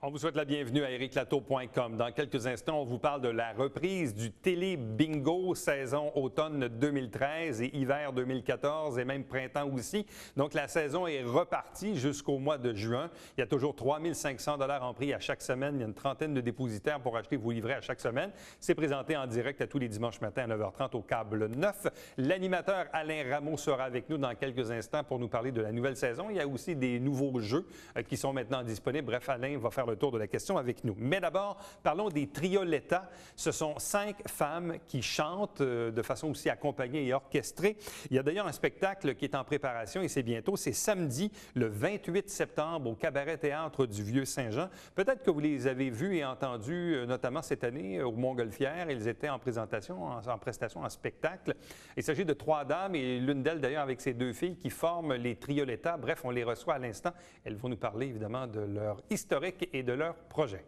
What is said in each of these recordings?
On vous souhaite la bienvenue à ericlato.com. Dans quelques instants, on vous parle de la reprise du Télé Bingo saison automne 2013 et hiver 2014 et même printemps aussi. Donc, la saison est repartie jusqu'au mois de juin. Il y a toujours 3 500 $ en prix à chaque semaine. Il y a une trentaine de dépositaires pour acheter vos livrets à chaque semaine. C'est présenté en direct à tous les dimanches matins à 9h30 au câble 9. L'animateur Alain Rameau sera avec nous dans quelques instants pour nous parler de la nouvelle saison. Il y a aussi des nouveaux jeux qui sont maintenant disponibles. Bref, Alain va faire le tour de la question avec nous. Mais d'abord, parlons des Trioletta. Ce sont 5 femmes qui chantent de façon aussi accompagnée et orchestrée. Il y a d'ailleurs un spectacle qui est en préparation et c'est bientôt. C'est samedi, le 28 septembre, au Cabaret Théâtre du Vieux-Saint-Jean. Peut-être que vous les avez vus et entendus, notamment cette année, au Montgolfière. Ils étaient en présentation, en prestation, en spectacle. Il s'agit de 3 dames et l'une d'elles, d'ailleurs, avec ses 2 filles qui forment les Trioletta. Bref, on les reçoit à l'instant. Elles vont nous parler, évidemment, de leur historique et de leur projet.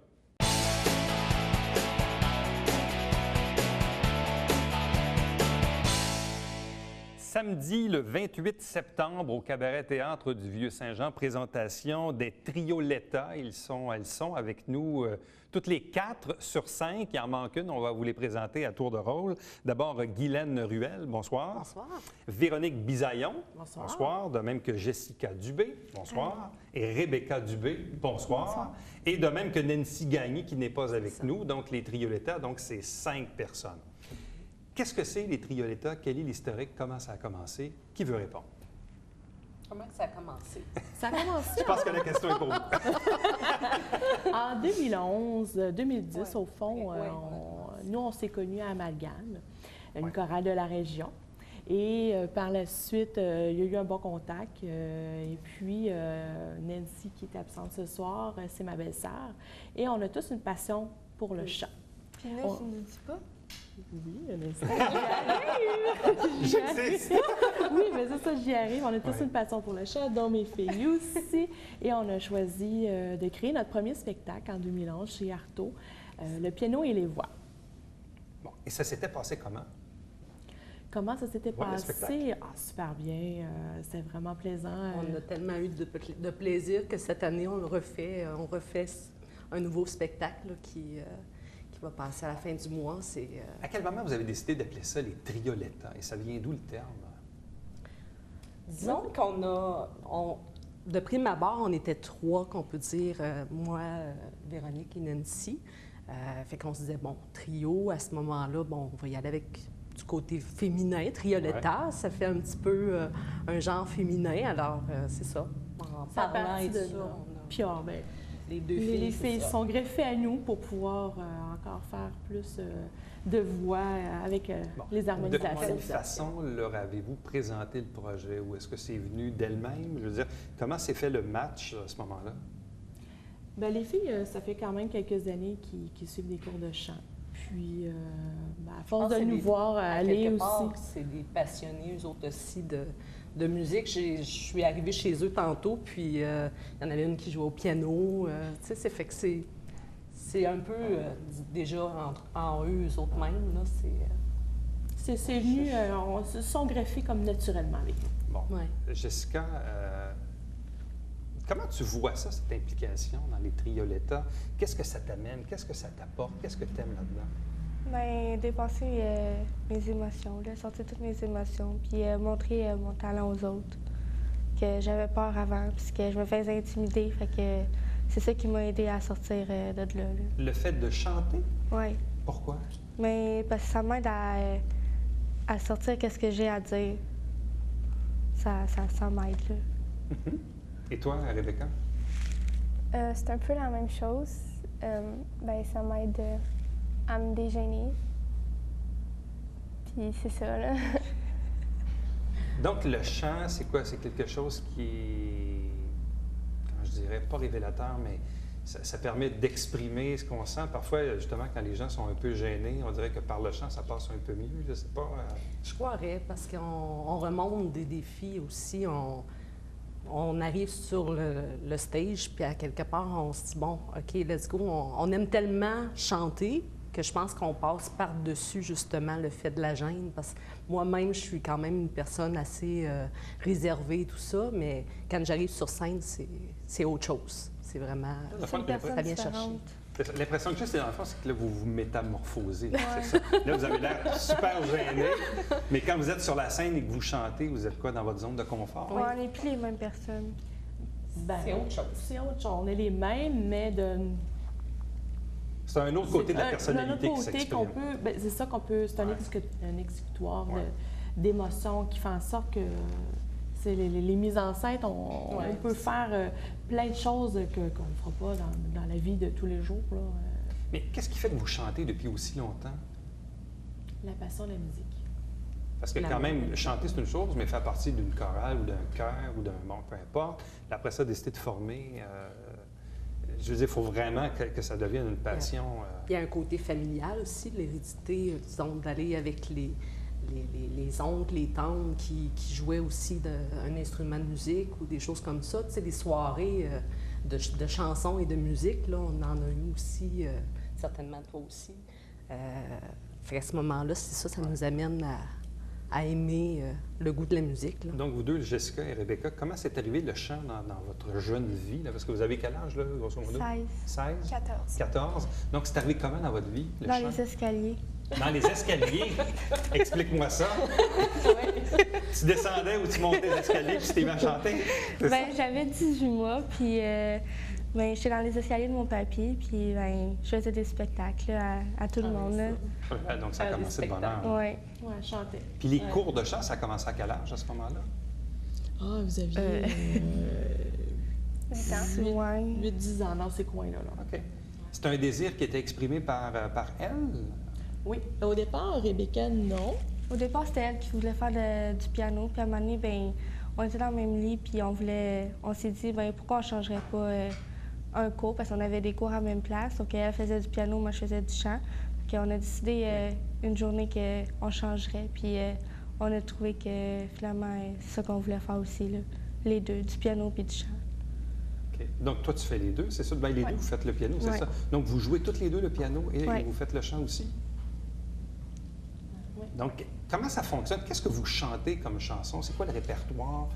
Samedi, le 28 septembre, au Cabaret Théâtre du Vieux-Saint-Jean, présentation des Trioletta. Elles sont avec nous toutes les 4 sur 5. Il en manque une, on va vous les présenter à tour de rôle. D'abord, Guylaine Ruel, bonsoir. Bonsoir. Véronique Bisaillon. Bonsoir. Bonsoir. De même que Jessica Dubé. Bonsoir. Et Rebecca Dubé. Bonsoir. Bonsoir. Et de même que Nancy Gagné, qui n'est pas avec nous. Donc, les Trioletta, donc c'est 5 personnes. Qu'est-ce que c'est, les Trioletta? Quel est l'historique? Comment ça a commencé? Qui veut répondre? Comment ça a commencé? Ça a commencé Je pense que la question est pour vous. en 2011-2010, au fond. Nous, on s'est connus à Amalgame, une chorale de la région. Et par la suite, il y a eu un bon contact. Et puis, Nancy, qui est absente ce soir, c'est ma belle-sœur. Et on a tous une passion pour le chant. Puis nous, tu ne dis pas? Oui, un instant, j'y arrive. Oui, mais c'est ça, j'y arrive. On a tous une passion pour le chant, dont mes filles aussi. Et on a choisi de créer notre premier spectacle en 2011 chez Artaud, le piano et les voix. Bon, et ça s'était passé comment? Comment ça s'était passé? Ah, super bien. C'était vraiment plaisant. On a tellement eu de plaisir que cette année, on refait un nouveau spectacle là, qui va passer à la fin du mois. À quel moment vous avez décidé d'appeler ça les Trioletta? Et ça vient d'où le terme? Disons de prime abord, on était 3, qu'on peut dire, moi, Véronique et Nancy. Fait qu'on se disait, bon, trio, à ce moment-là, bon, on va y aller avec du côté féminin, Trioletta. Ouais. Ça fait un petit peu un genre féminin, alors c'est ça. En parlant et tout ça. Puis, les filles sont greffées à nous pour pouvoir encore faire plus de voix avec les harmonisations. De quelle façon leur avez-vous présenté le projet? Ou est-ce que c'est venu d'elles-mêmes? Je veux dire, comment s'est fait le match à ce moment-là? Bien, les filles, ça fait quand même quelques années qui suivent des cours de chant. Puis, à force de nous voir aller aussi. C'est des passionnés, eux autres aussi, de musique. Je suis arrivée chez eux tantôt, puis il y en avait une qui jouait au piano. Tu sais, c'est fait que c'est un peu déjà en eux autres-mêmes. C'est venu, on se sont greffés comme naturellement, les filles. Bon. Ouais. Jessica, comment tu vois ça, cette implication dans les Trioletta? Qu'est-ce que ça t'amène? Qu'est-ce que ça t'apporte? Qu'est-ce que tu aimes là-dedans? Bien, dépasser mes émotions, sortir toutes mes émotions, puis montrer mon talent aux autres. Que j'avais peur avant, puis que je me faisais intimider. Fait que c'est ça qui m'a aidé à sortir de là. Le fait de chanter? Oui. Pourquoi? Mais parce que ça m'aide à sortir qu'est-ce que j'ai à dire. Ça m'aide, là. Et toi, Rebecca? C'est un peu la même chose. Ben, ça m'aide à me dégainer. Puis c'est ça, là. Donc, le chant, c'est quoi? C'est quelque chose qui est, comment je dirais, pas révélateur, mais ça permet d'exprimer ce qu'on sent. Parfois, justement, quand les gens sont un peu gênés, on dirait que par le chant, ça passe un peu mieux. Je sais pas. Je croirais, parce qu'on remonte des défis aussi. On arrive sur le stage, puis à quelque part, on se dit, bon, OK, let's go. On aime tellement chanter que je pense qu'on passe par-dessus, justement, le fait de la gêne. Parce que moi-même, je suis quand même une personne assez réservée et tout ça, mais quand j'arrive sur scène, c'est autre chose. c'est vraiment... C'est une personne ça vient chercher. différente. L'impression que j'ai, c'est dans le fond, c'est que là, vous vous métamorphosez. C'est ça. Là, vous avez l'air super gêné, mais quand vous êtes sur la scène et que vous chantez, vous êtes quoi dans votre zone de confort? Ouais, on n'est plus les mêmes personnes. C'est autre chose. C'est autre chose. On est les mêmes, mais de... C'est un autre côté de la un personnalité autre qui côté s'exprime. qu'on peut... Ben, c'est ça qu'on peut... C'est un exécutoire d'émotions qui fait en sorte que c'est les mises en scène, on peut faire plein de choses qu'on ne fera pas dans la vie de tous les jours. Là. Mais qu'est-ce qui fait que vous chantez depuis aussi longtemps? La passion de la musique. Parce que quand même, chanter, c'est une chose, mais faire partie d'une chorale ou d'un chœur ou d'un... Bon, peu importe. Après ça, décider de former... je veux dire, il faut vraiment que ça devienne une passion. Il y a un côté familial aussi, l'hérédité, disons, d'aller avec les oncles, les tantes qui jouaient aussi un instrument de musique ou des choses comme ça. Tu sais, des soirées de chansons et de musique, là, on en a eu aussi, certainement toi aussi. À ce moment-là, c'est ça, ça nous amène à aimer le goût de la musique. Là. Donc, vous deux, Jessica et Rebecca, comment c'est arrivé le chant dans votre jeune vie? Là? Parce que vous avez quel âge, là, grosso modo? 16. 16? 14. 14. Donc, c'est arrivé comment dans votre vie, le Dans chant? les escaliers. Dans les escaliers? Explique-moi ça. Tu descendais ou tu montais les escaliers puis tu t'es mis à chanter? C'est ça? Ben, j'avais 18 mois, puis ben, j'étais dans les escaliers de mon papy, puis ben, je faisais des spectacles là, à tout le monde. Là. Ouais, donc, ça a commencé de bonne heure. Ouais. Oui, chanter. Puis les cours de chant, ça a commencé à quel âge à ce moment-là? Ah, vous aviez 8 ans. Ouais. 8-10 ans dans ces coins-là. Là. OK. C'est un désir qui était exprimé par elle? Oui. Au départ, Rebecca, non. Au départ, c'était elle qui voulait faire du piano, puis à un moment donné, ben, on était dans le même lit, puis on s'est dit, ben, pourquoi on ne changerait pas un cours, parce qu'on avait des cours à la même place. Donc, elle faisait du piano, moi, je faisais du chant. Puis on a décidé une journée qu'on changerait, puis on a trouvé que finalement, c'est ça qu'on voulait faire aussi, là. Les deux, du piano puis du chant. OK. Donc, toi, tu fais les deux, c'est ça? Ben, les deux, vous faites le piano, c'est Ouais. ça? Donc, vous jouez toutes les deux le piano et Ouais. vous faites le chant aussi? Oui. Donc, comment ça fonctionne? Qu'est-ce que vous chantez comme chanson? C'est quoi le répertoire?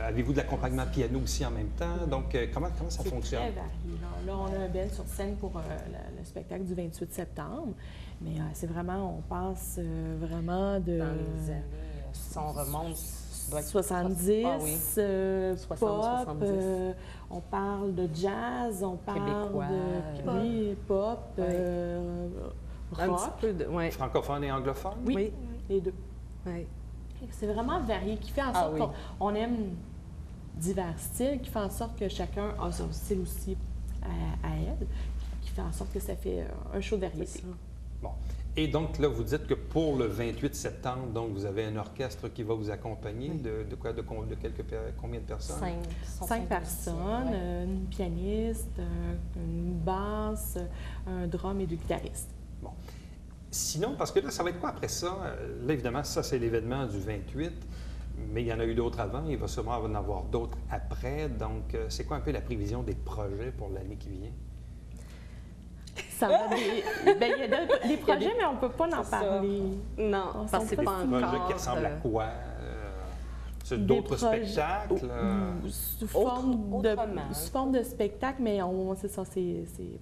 Avez-vous de l'accompagnement piano aussi en même temps? Donc, comment ça C'est fonctionne? très varié. Là, on a un bel sur scène pour le spectacle du 28 septembre. Mais c'est vraiment, on passe vraiment de... Dans les années, si on remonte, ça doit être 70, Ah oui. 60, pop, 70. On parle de jazz, on parle Québécois, de oui, pop, un rock, petit peu de... Ouais. Francophone et anglophone? oui, les deux. Oui. C'est vraiment varié, qui fait en sorte oui. qu'on aime divers styles, qui fait en sorte que chacun a son style aussi à elle, qui fait en sorte que ça fait un show de variété. Bon. Et donc, là, vous dites que pour le 28 septembre, donc, vous avez un orchestre qui va vous accompagner. Oui. Combien de personnes? 5 personnes, une pianiste, une basse, un drum et deux guitaristes. Bon. Sinon, parce que là, ça va être quoi après ça? Là, évidemment, ça, c'est l'événement du 28, mais il y en a eu d'autres avant. Il va sûrement en avoir d'autres après. Donc, c'est quoi un peu la prévision des projets pour l'année qui vient? Ça va ben, il y a des projets, mais on ne peut pas en parler. Non, On parce que c'est sent pas pas Des encore... projets qui ressemblent à quoi? C'est Des d'autres projets- spectacles? Sous forme de spectacle, mais c'est ça,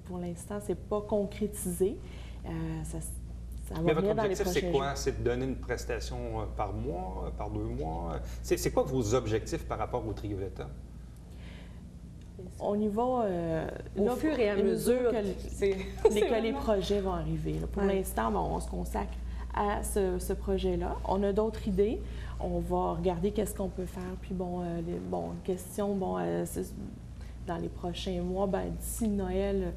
pour l'instant, c'est pas concrétisé. Ça Mais va votre venir dans les objectif, prochains c'est quoi? C'est de donner une prestation par mois, par 2 mois? C'est quoi vos objectifs par rapport au Trioletta? On y va Au là, fur et à mesure que les projets vont arriver. Là. Pour l'instant, on se consacre à ce projet-là. On a d'autres idées. On va regarder qu'est-ce qu'on peut faire. Puis question, dans les prochains mois, d'ici Noël,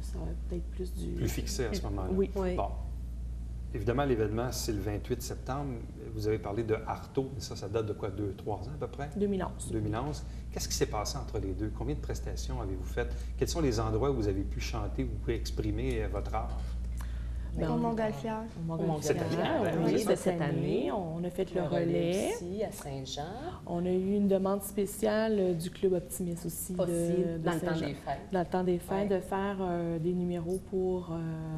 ça va peut-être plus du... Plus fixé à ce moment-là? Oui. Oui. Bon. Évidemment, l'événement, c'est le 28 septembre. Vous avez parlé de Artaud, mais ça date de quoi, 2-3 ans à peu près? 2011. 2011. Qu'est-ce qui s'est passé entre les deux? Combien de prestations avez-vous faites? Quels sont les endroits où vous avez pu chanter, où vous pouvez exprimer votre art? Au Montgolfière. Cette année, oui, c'est de ça. cette année. On a fait le relais. aussi, à Saint-Jean. On a eu une demande spéciale du Club Optimiste aussi. Aussi, de dans le temps Saint-Jean. des fêtes. Dans le temps des fêtes, Ouais. de faire des numéros pour...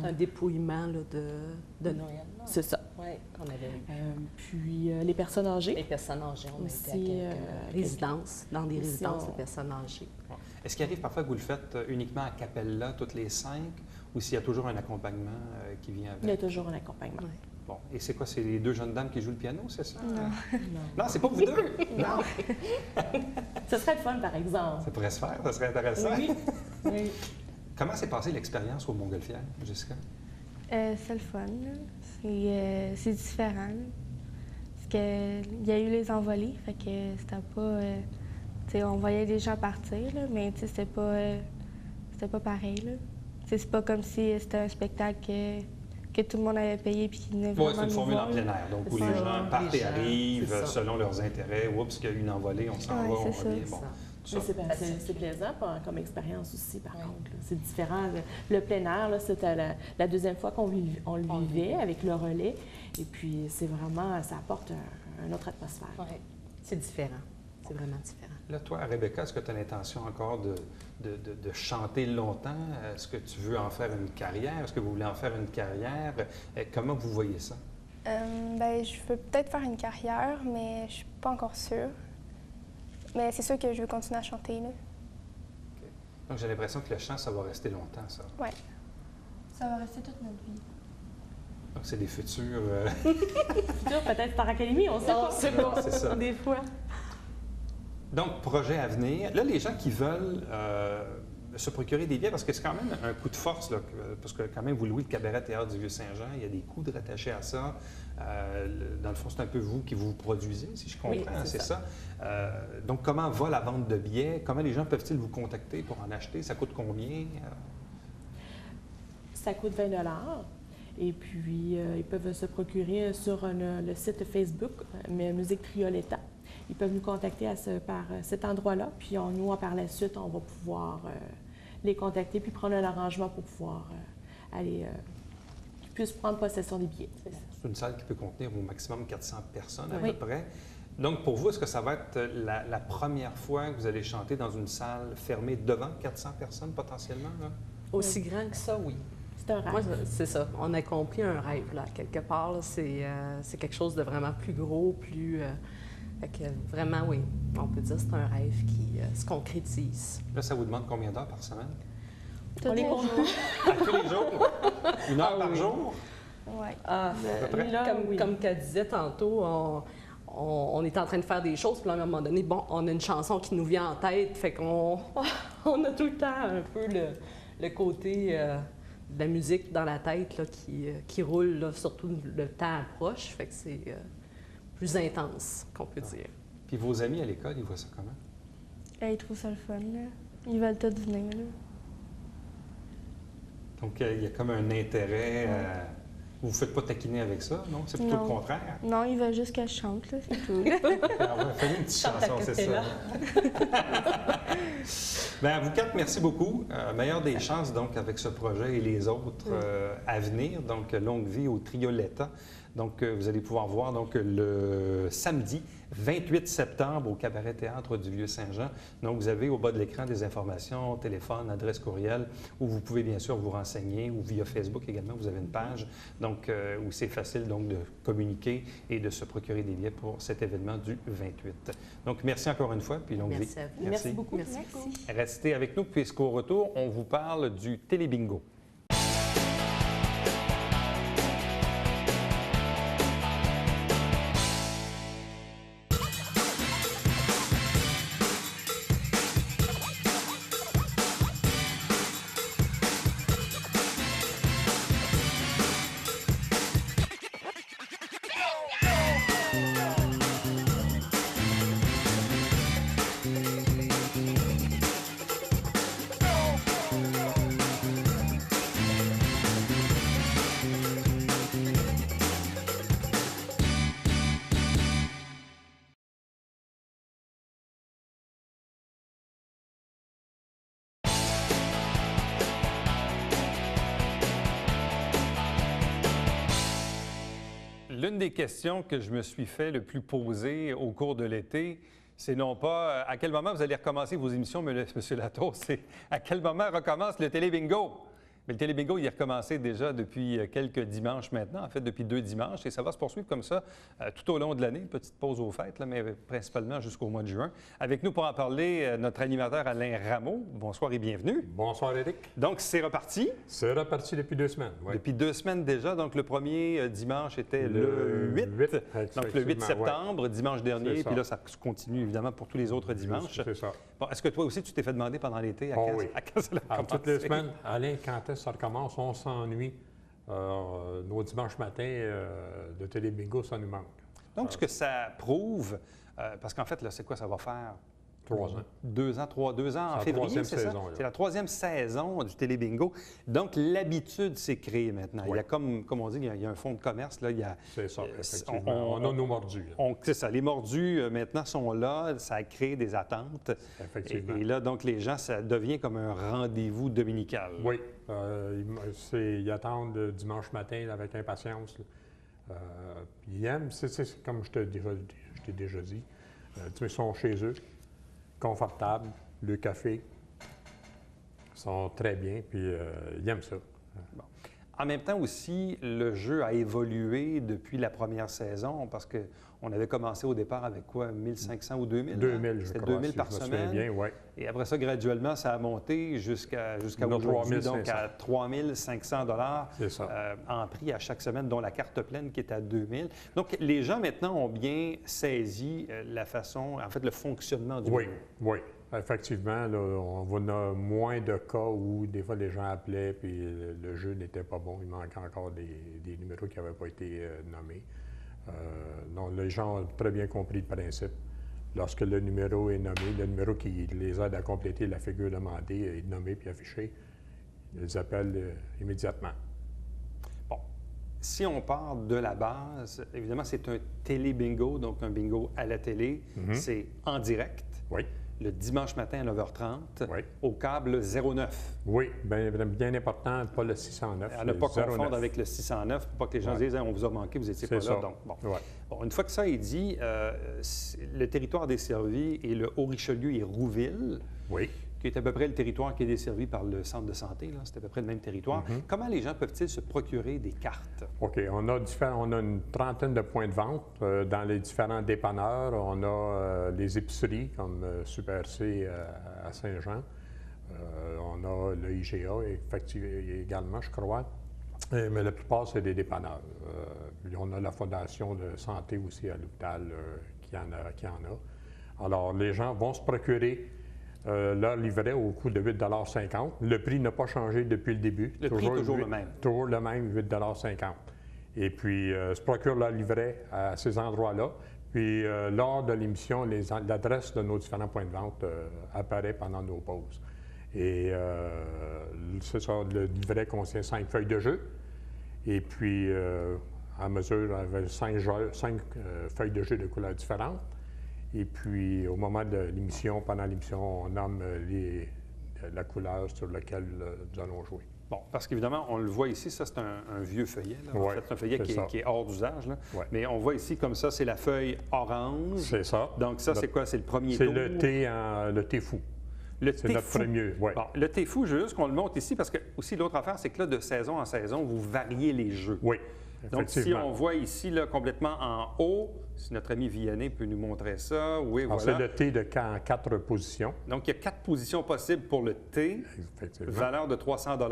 Un dépouillement là, de Noël. là. C'est ça. Oui. qu'on avait eu. Puis les personnes âgées. Les personnes âgées, on a Aussi, été à quelques résidences, dans des aussi, résidences de personnes âgées. Est-ce qu'il arrive parfois que vous le faites uniquement à Capella, toutes les 5, ou s'il y a toujours un accompagnement qui vient avec? Il y a toujours un accompagnement. Ouais. Bon, et c'est quoi? C'est les 2 jeunes dames qui jouent le piano, c'est ça? Non. Non. Non, c'est pas vous deux? Non. Ce serait le fun, par exemple. Ça pourrait se faire, ça serait intéressant. Oui. Oui. Comment s'est passée l'expérience au Montgolfière, Jessica? C'est le fun, là. C'est différent, là. Parce qu'il y a eu les envolées, fait que c'était pas... tu sais, on voyait des gens partir, là, mais tu sais, c'était pas pareil, là. Tu sais, c'est pas comme si c'était un spectacle que tout le monde avait payé puis qui venait Oui, vraiment c'est une nous formule voir, en là. plein air, donc où C'est les ça, gens partent les et gens, arrivent c'est ça. selon leurs intérêts. Oups, qu'il y a eu une envolée, on s'en Ouais, va, on c'est ça. revient. C'est Bon, ça. tout Mais ça. c'est plaisant comme expérience aussi, par Oui. contre. Là. C'est différent. Le plein air, là, c'était la deuxième fois qu'on on le vivait avec le relais. Et puis, c'est vraiment, ça apporte une autre atmosphère. Oui, c'est différent. C'est vraiment différent. Là, toi, Rebecca, est-ce que tu as l'intention encore de chanter longtemps? Est-ce que tu veux en faire une carrière? Est-ce que vous voulez en faire une carrière? Comment vous voyez ça? Ben, je veux peut-être faire une carrière, mais je suis pas encore sûre. Mais c'est sûr que je veux continuer à chanter, là. Donc, j'ai l'impression que le chant, ça va rester longtemps, ça. Ouais. Ça va rester toute notre vie. Donc, c'est des futurs... Futur, peut-être Star Academy, on sait pas. C'est ça. Des fois. Donc, projet à venir. Là, les gens qui veulent se procurer des billets, parce que c'est quand même un coup de force, là, parce que quand même, vous louez le Cabaret Théâtre du Vieux-Saint-Jean, il y a des coûts de rattachés à ça. Dans le fond, c'est un peu vous qui vous produisez, si je comprends, Oui, c'est c'est ça. Donc, comment va la vente de billets? Comment les gens peuvent-ils vous contacter pour en acheter? Ça coûte combien? Ça coûte 20 $. Et puis, ils peuvent se procurer sur le site Facebook, Musique Trioletta. Ils peuvent nous contacter par cet endroit-là. Puis, nous, par la suite, on va pouvoir les contacter puis prendre un arrangement pour pouvoir aller, qu'ils puissent prendre possession des billets. C'est une salle qui peut contenir au maximum 400 personnes à Oui. peu près. Donc, pour vous, est-ce que ça va être la première fois que vous allez chanter dans une salle fermée devant 400 personnes potentiellement? Là? Aussi grand que ça, oui. C'est un Moi, rêve. c'est ça. On a accompli un rêve, là, quelque part. Là. C'est quelque chose de vraiment plus gros, plus... fait que vraiment, oui, on peut dire que c'est un rêve qui se concrétise. Là, ça vous demande combien d'heures par semaine? Tous les jours. À tous les jours? 1 heure par oui. jour? Ouais. Ah, peu près. Là, oui. comme qu'elle disait tantôt, on est en train de faire des choses, puis là, à un moment donné, bon, on a une chanson qui nous vient en tête, fait qu'on on a tout le temps un peu le côté de la musique dans la tête là, qui roule, là, surtout le temps approche, fait que c'est plus intense, qu'on peut dire. Puis vos amis à l'école, ils voient ça comment? Ils trouvent ça le fun, là. Ils veulent tous venir, là. Donc, il y a comme un intérêt. Vous ne vous faites pas taquiner avec ça, non? C'est plutôt Non. le contraire. Non, ils veulent juste que je chante, là, c'est tout. Alors, on va faire une petite Chante à chanson, c'est ça. cappella. Bien, à vous quatre, merci beaucoup. Meilleure des chances, donc, avec ce projet et les autres à venir. Donc, longue vie au Trioletta. Donc, vous allez pouvoir voir donc, le samedi 28 septembre au Cabaret Théâtre du Vieux-Saint-Jean. Donc, vous avez au bas de l'écran des informations, téléphone, adresse courriel, où vous pouvez bien sûr vous renseigner, ou via Facebook également, vous avez une page, donc, où c'est facile donc, de communiquer et de se procurer des billets pour cet événement du 28. Donc, merci encore une fois, puis longue vie. Merci à vous. Merci beaucoup. Merci. Restez avec nous, puisqu'au retour, on vous parle du télébingo. L'une des questions que je me suis fait le plus poser au cours de l'été, c'est non pas à quel moment vous allez recommencer vos émissions, M. Latour, c'est à quel moment recommence le télébingo. Mais le Télébingo, il est recommencé déjà depuis quelques dimanches maintenant, en fait depuis 2 dimanches, et ça va se poursuivre comme ça tout au long de l'année. Petite pause aux fêtes, là, mais principalement jusqu'au mois de juin. Avec nous pour en parler, notre animateur Alain Rameau. Bonsoir et bienvenue. Bonsoir, Éric. Donc, c'est reparti. C'est reparti depuis 2 semaines. Oui. Depuis 2 semaines déjà. Donc, le premier dimanche était le 8. Donc, le 8 septembre, ouais. Dimanche dernier. Puis là, ça continue évidemment pour tous les autres dimanches. C'est ça. Bon, est-ce que toi aussi, tu t'es fait demander pendant l'été à quand ça a commencé? Toutes les semaines, Alain, quand est-ce que ça recommence? On s'ennuie. Nos dimanches matins de Télébingo, ça nous manque. Donc, ce que ça prouve, parce qu'en fait, là, c'est quoi ça va faire? 3 ans. 2 ans, 2 ans en février, c'est ça? C'est la 3e saison du Télébingo. Donc, l'habitude s'est créée maintenant. Oui. Il y a comme on dit, il y a un fonds de commerce. C'est ça, effectivement. On a nos mordus. C'est ça. Les mordus, maintenant, sont là. Ça a créé des attentes. Effectivement. Et là, donc, les gens, ça devient comme un rendez-vous dominical. Oui. Ils attendent le dimanche matin avec impatience. Ils aiment, c'est comme je t'ai déjà dit, ils sont chez eux, confortables, le café, ils sont très bien, puis ils aiment ça. Bon. En même temps aussi, le jeu a évolué depuis la première saison parce qu'on avait commencé au départ avec quoi, 1500 ou 2000? 2000, je C'était crois, 2000 par semaine. Bien, ouais. Et après ça, graduellement, ça a monté jusqu'à aujourd'hui, donc à 3500 $ en prix à chaque semaine, dont la carte pleine qui est à 2000. Donc, les gens maintenant ont bien saisi la façon, en fait, le fonctionnement du jeu. Oui. Effectivement, là, on a moins de cas où des fois les gens appelaient puis le jeu n'était pas bon. Il manquait encore des numéros qui n'avaient pas été nommés. Donc, les gens ont très bien compris le principe. Lorsque le numéro est nommé, le numéro qui les aide à compléter la figure demandée est nommé puis affiché, ils appellent immédiatement. Bon. Si on part de la base, évidemment, c'est un télé-bingo, donc un bingo à la télé. C'est en direct. Oui. Le dimanche matin à 9h30, oui. Au câble 09. Oui, bien important, pas le 609. À ne pas confondre avec le 609 pour pas que les gens disent on vous a manqué, vous n'étiez pas là. Donc, bon, une fois que ça est dit, le territoire desservi est le Haut-Richelieu et Rouville, qui est à peu près le territoire qui est desservi par le centre de santé. C'est à peu près le même territoire. Comment les gens peuvent-ils se procurer des cartes? OK. On a une trentaine de points de vente dans les différents dépanneurs. On a les épiceries comme Super C à Saint-Jean. On a le IGA également, je crois. Mais la plupart, c'est des dépanneurs. On a la Fondation de santé aussi à l'hôpital qui en a. Alors, les gens vont se procurer leur livret au coût de 8,50 $. Le prix n'a pas changé depuis le début. Le prix est toujours le même. Toujours le même, 8,50 $. Et puis, se procurent leur livret à ces endroits-là. Puis, lors de l'émission, l'adresse de nos différents points de vente apparaît pendant nos pauses. Et c'est ça, le livret contient 5 feuilles de jeu. Et puis, à mesure, avec 5 feuilles de jeu de couleurs différentes. Et puis, au moment de l'émission, pendant l'émission, on nomme la couleur sur laquelle nous allons jouer. Bon, parce qu'évidemment, on le voit ici, ça, c'est un vieux feuillet. Là. En fait, c'est un feuillet qui est hors d'usage. Mais on voit ici, comme ça, c'est la feuille orange. C'est ça. Donc, ça, c'est quoi? C'est le premier tour? C'est le thé fou. C'est notre premier. Bon, le thé fou, je veux juste qu'on le montre ici, parce que aussi, l'autre affaire, c'est que là, de saison en saison, vous variez les jeux. Oui. Donc, si on voit ici, là, complètement en haut, si notre ami Vianney peut nous montrer ça, oui, voilà. C'est le thé de 4 positions. Donc, il y a 4 positions possibles pour le thé, valeur de 300 $.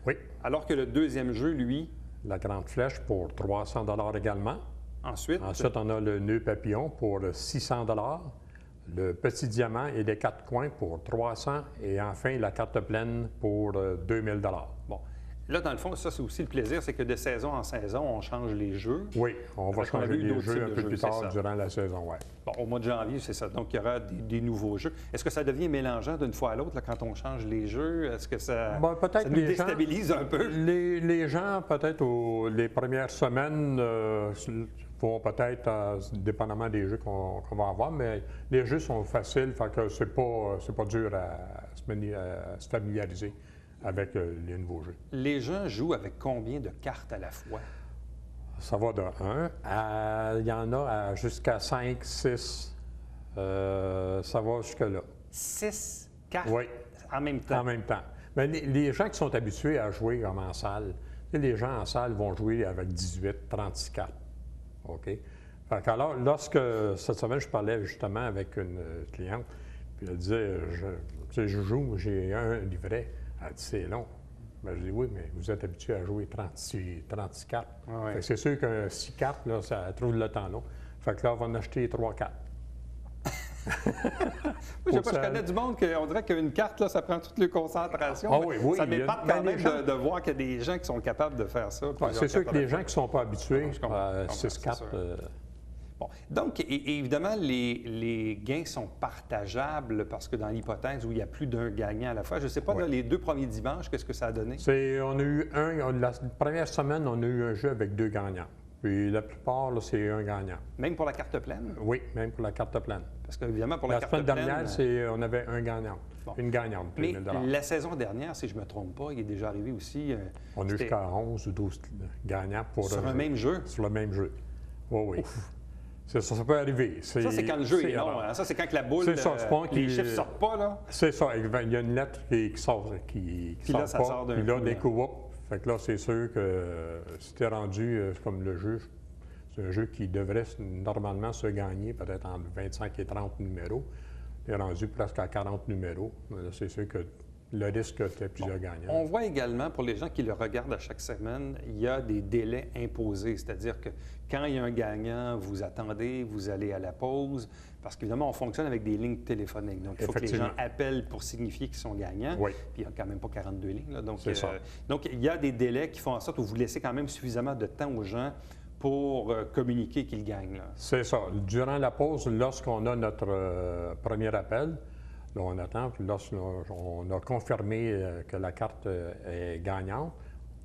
Oui. Alors que le deuxième jeu, lui... La grande flèche pour 300 $ également. Ensuite, on a le nœud papillon pour 600 $. Le petit diamant et les 4 coins pour 300 $. Et enfin, la carte pleine pour 2000 $. Bon. Là, dans le fond, ça, c'est aussi le plaisir, c'est que de saison en saison, on change les jeux. Oui, on va changer les jeux un peu plus tard durant la saison, oui. Bon, au mois de janvier, c'est ça. Donc, il y aura des nouveaux jeux. Est-ce que ça devient mélangeant d'une fois à l'autre quand on change les jeux? Est-ce que ça nous déstabilise un peu? Les gens, peut-être, les premières semaines, vont peut-être, dépendamment des jeux qu'on va avoir, mais les jeux sont faciles, fait que c'est pas dur à se familiariser avec les nouveaux jeux. Les gens jouent avec combien de cartes à la fois? Ça va de 1 à... Il y en a jusqu'à 5, 6. Ça va jusque-là. 6 cartes oui. En même temps? En même temps. Mais les gens qui sont habitués à jouer comme en salle, les gens en salle vont jouer avec 18, 36 cartes. OK? Fait qu'alors, lorsque cette semaine, je parlais justement avec une cliente, puis elle disait, je joue, j'ai un livret. Elle dit, c'est long. Ben, je dis, oui, mais vous êtes habitué à jouer 36 cartes. Ah ouais. C'est sûr que 6 cartes, là, ça trouve le temps long. Fait que là, on va en acheter 3 cartes. Je connais du monde qu'on dirait qu'une carte, là, ça prend toute leur concentration. Ah oui, oui. Ça m'épate quand même gens... de voir qu'il y a des gens qui sont capables de faire ça. C'est sûr que les gens qui ne sont pas habitués à 6 cartes... Bon. Donc, évidemment, les gains sont partageables parce que dans l'hypothèse où il y a plus d'un gagnant à la fois, je ne sais pas, là, les 2 premiers dimanches, qu'est-ce que ça a donné? On a eu la première semaine, on a eu un jeu avec 2 gagnants. Puis la plupart, là, c'est un gagnant. Même pour la carte pleine? Oui, même pour la carte pleine. Parce qu'évidemment, pour la carte pleine... La semaine dernière, on avait un gagnant. Bon. Une gagnante. Mais la saison dernière, si je ne me trompe pas, il est déjà arrivé aussi... on a eu jusqu'à 11 ou 12 gagnants pour... Sur un même jeu? Sur le même jeu. Oui, oui. Ça peut arriver. Ça, c'est quand le jeu est long. Hein? Ça, c'est quand la boule, les chiffres ne sortent pas. Là. C'est ça. Il y a une lettre qui sort, qui puis sort là, ça pas. sort d'un puis là, coup, des coups, fait que là, c'est sûr que si tu es rendu comme le jeu, c'est un jeu qui devrait normalement se gagner peut-être entre 25 et 30 numéros. Tu es rendu presque à 40 numéros. Là, c'est sûr que le risque que tu aies plusieurs gagnants. On voit également, pour les gens qui le regardent à chaque semaine, il y a des délais imposés. C'est-à-dire que quand il y a un gagnant, vous attendez, vous allez à la pause, parce qu'évidemment, on fonctionne avec des lignes téléphoniques. Donc, il faut que les gens appellent pour signifier qu'ils sont gagnants. Oui. Puis, il n'y a quand même pas 42 lignes. Là. Donc, ça. Donc, il y a des délais qui font en sorte que vous laissez quand même suffisamment de temps aux gens pour communiquer qu'ils gagnent. C'est ça. Durant la pause, lorsqu'on a notre premier appel, là, on attend, puis lorsqu'on a confirmé que la carte est gagnante,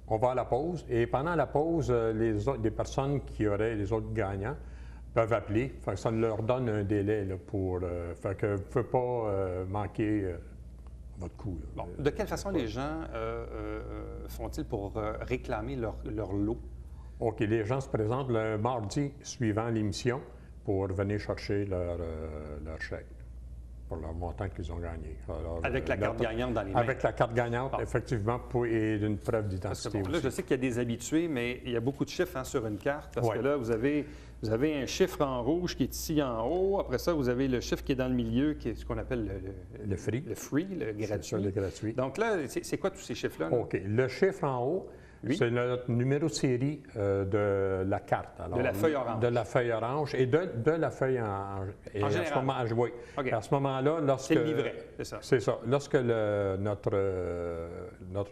on va à la pause. Et pendant la pause, les personnes qui auraient les autres gagnants peuvent appeler. Fait que ça leur donne un délai là, pour... fait que vous ne pouvez pas manquer votre coup. Bon. De quelle façon les gens font-ils pour réclamer leur lot? OK. Les gens se présentent le mardi suivant l'émission pour venir chercher leur chèque. Pour leur montant qu'ils ont gagné. Alors, avec la carte gagnante dans les mains. Avec la carte gagnante, effectivement, et une preuve d'identité aussi. Là, je sais qu'il y a des habitués, mais il y a beaucoup de chiffres sur une carte, parce que là, vous avez un chiffre en rouge qui est ici en haut. Après ça, vous avez le chiffre qui est dans le milieu, qui est ce qu'on appelle le free. Le free, le gratuit. Ça, le gratuit. Donc là, c'est quoi tous ces chiffres-là? Là? OK. Le chiffre en haut, c'est notre numéro de série de la carte. Alors, de la feuille orange. De la feuille orange et de la feuille en général. À ce moment, oui. Okay. À ce moment-là, lorsque... C'est le livret, c'est ça. C'est ça. Lorsque notre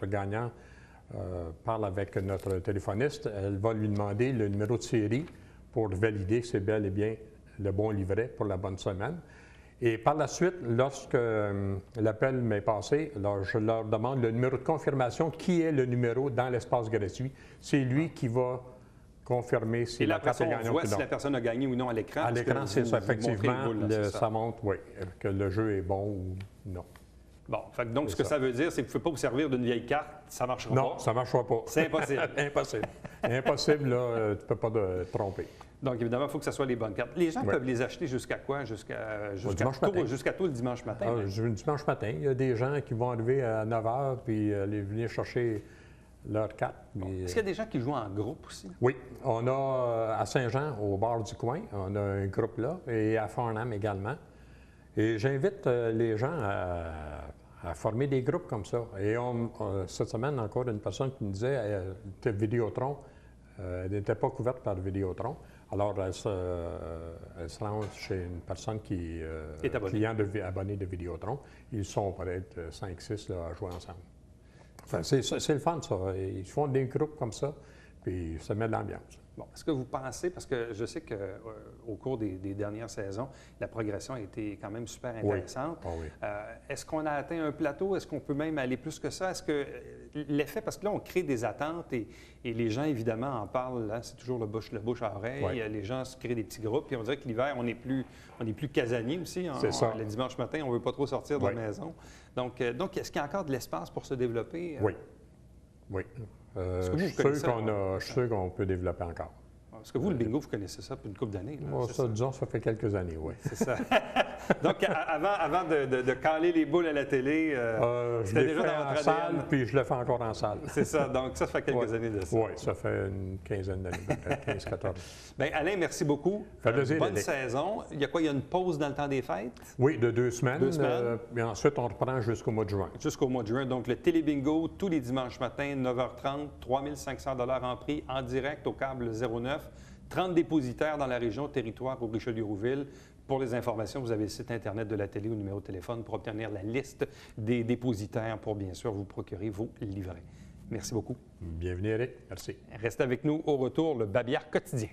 gagnant parle avec notre téléphoniste, elle va lui demander le numéro de série pour valider que c'est bel et bien le bon livret pour la bonne semaine. Et par la suite, lorsque l'appel m'est passé, alors je leur demande le numéro de confirmation, qui est le numéro dans l'espace gratuit. C'est lui qui va confirmer si la carte est gagnante ou non. On voit si la personne a gagné ou non à l'écran. À l'écran, c'est ça, effectivement. Ça montre, oui, que le jeu est bon ou non. Bon, donc ce que ça veut dire, c'est que vous ne pouvez pas vous servir d'une vieille carte, ça ne marchera pas. Non, ça ne marchera pas. C'est impossible. Impossible. Impossible, là, tu ne peux pas te tromper. Donc, évidemment, il faut que ce soit les bonnes cartes. Les gens peuvent les acheter jusqu'à quoi? Jusqu'à tôt le dimanche matin? Le dimanche matin. Il y a des gens qui vont arriver à 9 h puis aller venir chercher leur carte. Est-ce qu'il y a des gens qui jouent en groupe aussi? Oui. On a à Saint-Jean, au bar du coin, on a un groupe là, et à Farnham également. Et j'invite les gens à former des groupes comme ça. Et cette semaine, encore une personne qui me disait Vidéotron, elle n'était pas couverte par Vidéotron. Alors, elle se lance chez une personne qui est client abonné de Vidéotron. Ils sont peut-être 5-6 à jouer ensemble. Enfin, c'est le fun, ça. Ils font des groupes comme ça, puis ça met de l'ambiance. Bon, est-ce que vous pensez, parce que je sais qu'au cours des dernières saisons, la progression a été quand même super intéressante. Oui. Oh, oui. Est-ce qu'on a atteint un plateau? Est-ce qu'on peut même aller plus que ça? Est-ce que l'effet, parce que là, on crée des attentes et les gens, évidemment, en parlent, là, c'est toujours le bouche à oreille. Oui. Les gens se créent des petits groupes, puis on dirait que l'hiver, on est plus casanier aussi. C'est ça. Le dimanche matin, on ne veut pas trop sortir de la maison. Donc est-ce qu'il y a encore de l'espace pour se développer? Oui. Oui. Je suis sûr qu'on peut développer encore. OK. Parce que vous, le bingo, vous connaissez ça depuis une couple d'années. Bon, ça, disons, ça fait quelques années, oui. C'est ça. Donc, avant de caler les boules à la télé, je l'ai fait en salle, puis je le fais encore en salle. C'est ça. Donc, ça fait quelques années de ça. Oui, ça fait une quinzaine d'années, peut-être 15-14. Bien, Alain, merci beaucoup. Ça fait plaisir, bonne saison. Il y a quoi? Il y a une pause dans le temps des fêtes? Oui, de 2 semaines. 2 semaines. Et ensuite, on reprend jusqu'au mois de juin. Jusqu'au mois de juin. Donc, le Télébingo, tous les dimanches matins, 9h30, 3 500 $ en prix, en direct au câble 09. 30 dépositaires dans la région, territoire au Richelieu-Rouville. Pour les informations, vous avez le site Internet de la télé ou le numéro de téléphone pour obtenir la liste des dépositaires pour, bien sûr, vous procurer vos livrets. Merci beaucoup. Bienvenue, Éric. Merci. Restez avec nous. Au retour, le Babillard quotidien.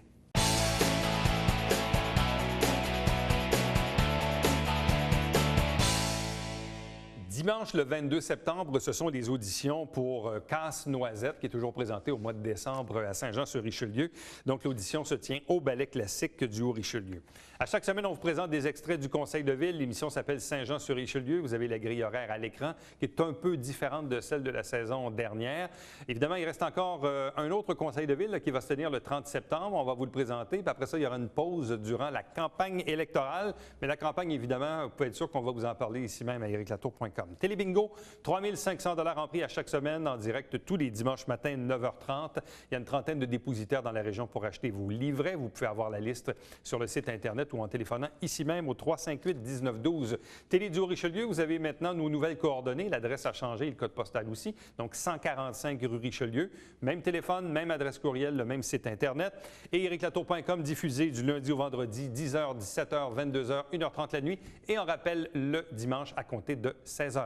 Dimanche, le 22 septembre, ce sont les auditions pour Casse-Noisette, qui est toujours présenté au mois de décembre à Saint-Jean-sur-Richelieu. Donc, l'audition se tient au Ballet classique du Haut-Richelieu. À chaque semaine, on vous présente des extraits du Conseil de ville. L'émission s'appelle Saint-Jean-sur-Richelieu. Vous avez la grille horaire à l'écran, qui est un peu différente de celle de la saison dernière. Évidemment, il reste encore un autre Conseil de ville qui va se tenir le 30 septembre. On va vous le présenter. Puis après ça, il y aura une pause durant la campagne électorale. Mais la campagne, évidemment, vous pouvez être sûr qu'on va vous en parler ici même à ericlatour.com. Télébingo, 3 500 $ en prix à chaque semaine, en direct tous les dimanches matins, 9h30. Il y a une trentaine de dépositaires dans la région pour acheter vos livrets. Vous pouvez avoir la liste sur le site Internet ou en téléphonant ici même au 358-1912. Télé du Haut-Richelieu, vous avez maintenant nos nouvelles coordonnées. L'adresse a changé, le code postal aussi. Donc, 145 rue Richelieu. Même téléphone, même adresse courriel, le même site Internet. Et ericlatour.com, diffusé du lundi au vendredi, 10h, 17h, 22h, 1h30 la nuit. Et on rappelle le dimanche à compter de 16h.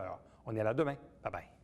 On est là demain. Bye-bye.